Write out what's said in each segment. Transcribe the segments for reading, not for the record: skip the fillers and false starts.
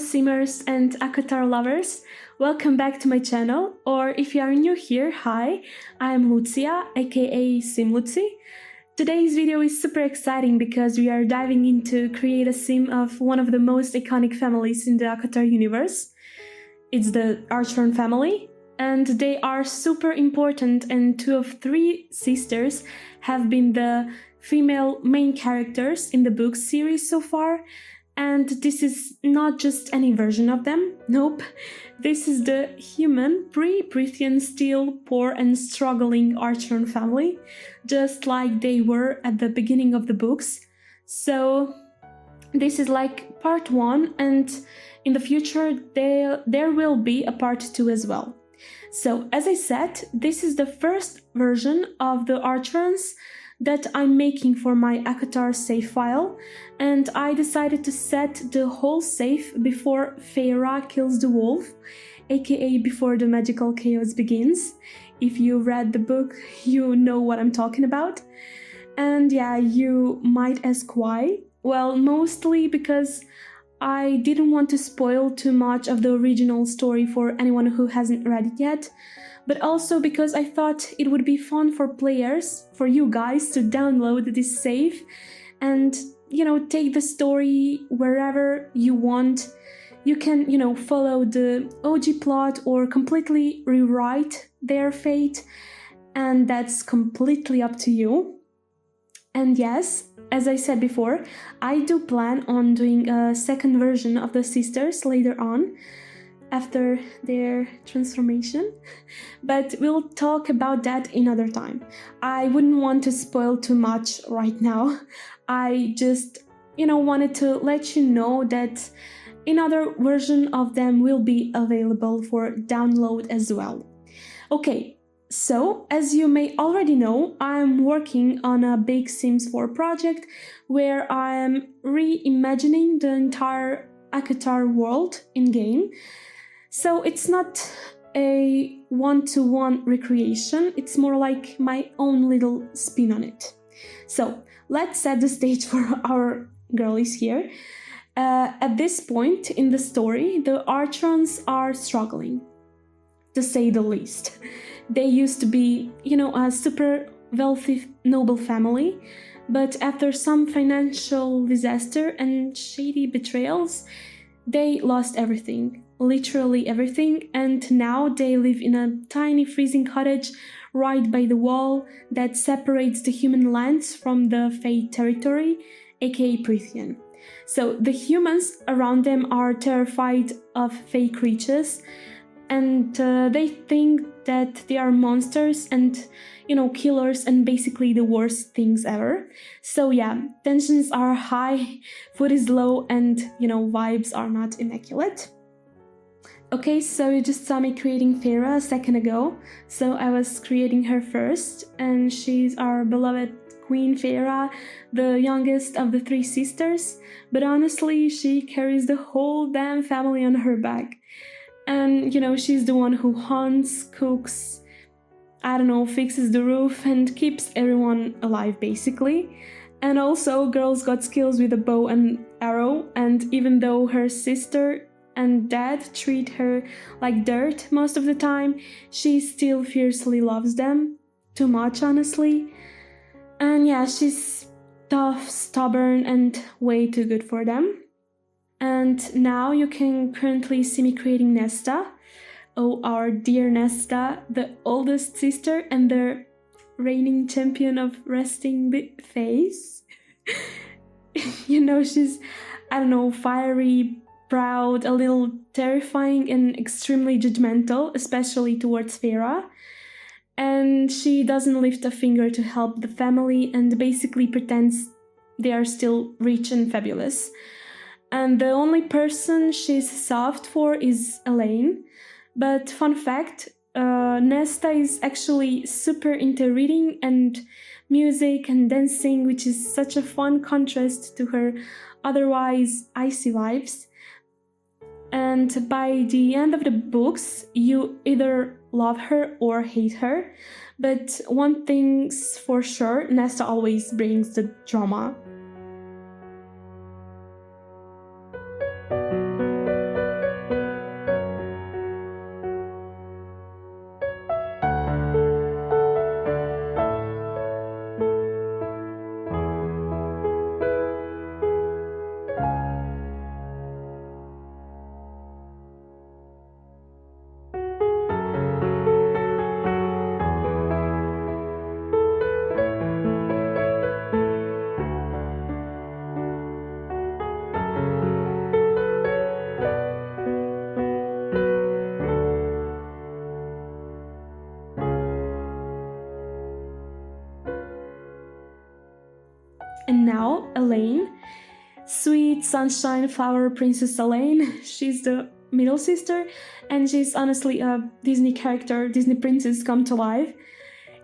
simmers and ACOTAR lovers, welcome back to my channel, or if you are new here, hi, I am Lucia, aka SimLucy. Today's video is super exciting because we are diving into create a sim of one of the most iconic families in the ACOTAR universe. It's the Archeron family, and they are super important, and 2 of 3 sisters have been the female main characters in the book series so far. And this is not just any version of them, nope. This is the human, pre-Prythian, still poor and struggling Archeron family, just like they were at the beginning of the books. So this is like part 1, and in the future there will be a part 2 as well. So as I said, this is the first version of the Archerons that I'm making for my ACOTAR save file, and I decided to set the whole save before Feyre kills the wolf, aka before the magical chaos begins. If you read the book, you know what I'm talking about. And yeah, you might ask why. Well, mostly because I didn't want to spoil too much of the original story for anyone who hasn't read it yet, but also because I thought it would be fun for players, for you guys, to download this save and, take the story wherever you want. You can, follow the OG plot or completely rewrite their fate, and that's completely up to you. And yes, as I said before, I do plan on doing a second version of the sisters later on, after their transformation, but we'll talk about that another time. I wouldn't want to spoil too much right now. I just, wanted to let you know that another version of them will be available for download as well. Okay, so as you may already know, I'm working on a big Sims 4 project where I'm reimagining the entire ACOTAR world in-game. So it's not a one-to-one recreation, it's more like my own little spin on it. So let's set the stage for our girlies here. At this point in the story, the Archerons are struggling, to say the least. They used to be, a super wealthy, noble family, but after some financial disaster and shady betrayals, they lost everything. Literally everything, and now they live in a tiny freezing cottage right by the wall that separates the human lands from the Fey territory, aka Prythian. So the humans around them are terrified of Fey creatures, and they think that they are monsters and, killers and basically the worst things ever. So yeah, tensions are high, food is low, and, vibes are not immaculate. Okay, so you just saw me creating Feyre a second ago, so I was creating her first, and she's our beloved Queen Feyre, the youngest of the 3 sisters, but honestly, she carries the whole damn family on her back. And, she's the one who hunts, cooks, fixes the roof and keeps everyone alive, basically. And also, girl's got skills with a bow and arrow, and even though her sister and dad treat her like dirt most of the time, she still fiercely loves them. Too much, honestly. And yeah, she's tough, stubborn, and way too good for them. And now you can currently see me creating Nesta. Oh, our dear Nesta, the oldest sister and the reigning champion of resting face. She's, fiery, proud, a little terrifying, and extremely judgmental, especially towards Feyre. And she doesn't lift a finger to help the family and basically pretends they are still rich and fabulous. And the only person she's soft for is Elain. But fun fact, Nesta is actually super into reading and music and dancing, which is such a fun contrast to her otherwise icy vibes. And by the end of the books, you either love her or hate her. But one thing's for sure, Nesta always brings the drama. know, Elain. Sweet sunshine flower princess Elain. She's the middle sister, and she's honestly a Disney character, Disney princess come to life.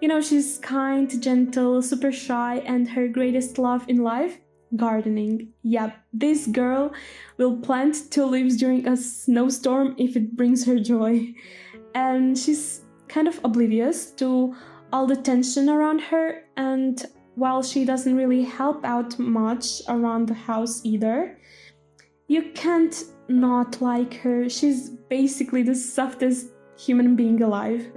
You know, she's kind, gentle, super shy, and her greatest love in life? Gardening. Yep, this girl will plant tulips during a snowstorm if it brings her joy. And she's kind of oblivious to all the tension around her, and while she doesn't really help out much around the house either, you can't not like her. She's basically the softest human being alive.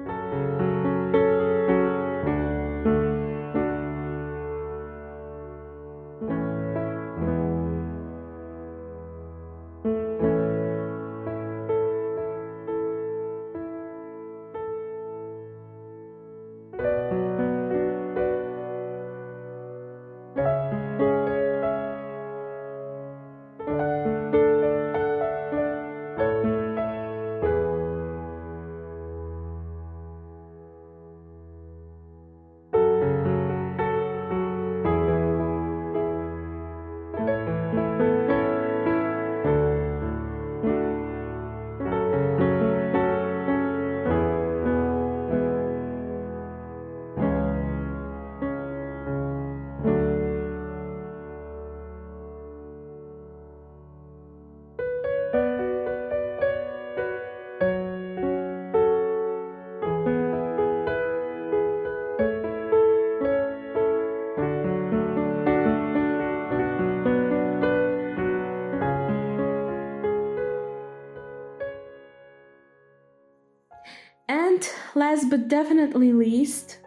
And last but definitely least,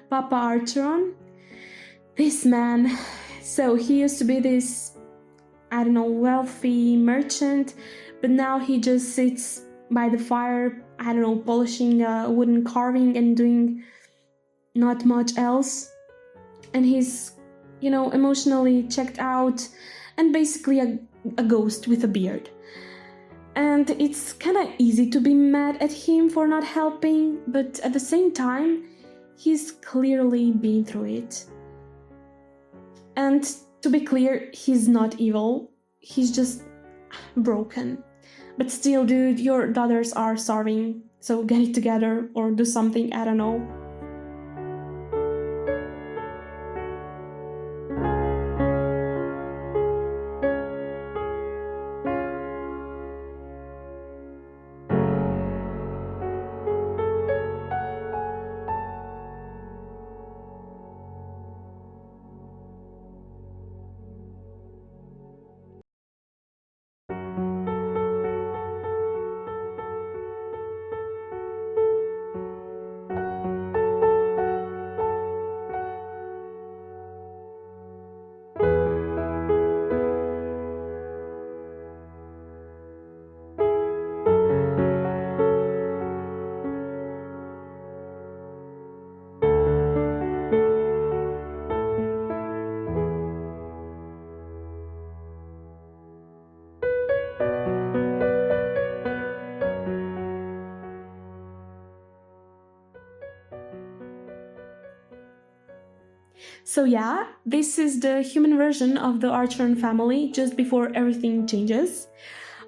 Papa Archeron. This man, so he used to be this, I don't know, wealthy merchant, but now he just sits by the fire, I don't know, polishing a wooden carving and doing not much else. And he's, you know, emotionally checked out and basically a ghost with a beard. And it's kind of easy to be mad at him for not helping, but at the same time, he's clearly been through it. And to be clear, he's not evil, he's just broken. But still, dude, your daughters are starving, so get it together or do something, I don't know. So yeah, this is the human version of the Archeron family just before everything changes.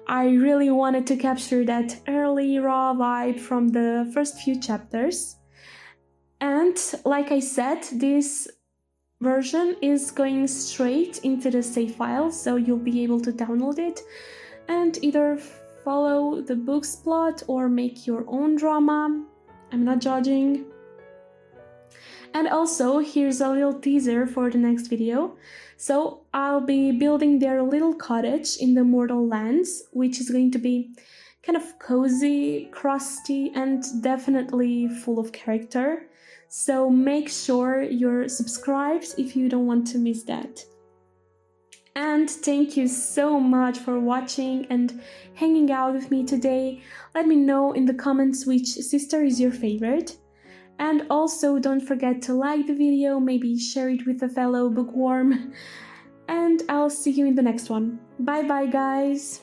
I really wanted to capture that early raw vibe from the first few chapters. And like I said, this version is going straight into the save file, so you'll be able to download it and either follow the book's plot or make your own drama. I'm not judging. And also, here's a little teaser for the next video. So I'll be building their little cottage in the Mortal Lands, which is going to be kind of cozy, crusty, and definitely full of character. So make sure you're subscribed if you don't want to miss that. And thank you so much for watching and hanging out with me today. Let me know in the comments which sister is your favorite. And also don't forget to like the video, maybe share it with a fellow bookworm. And I'll see you in the next one. Bye bye, guys!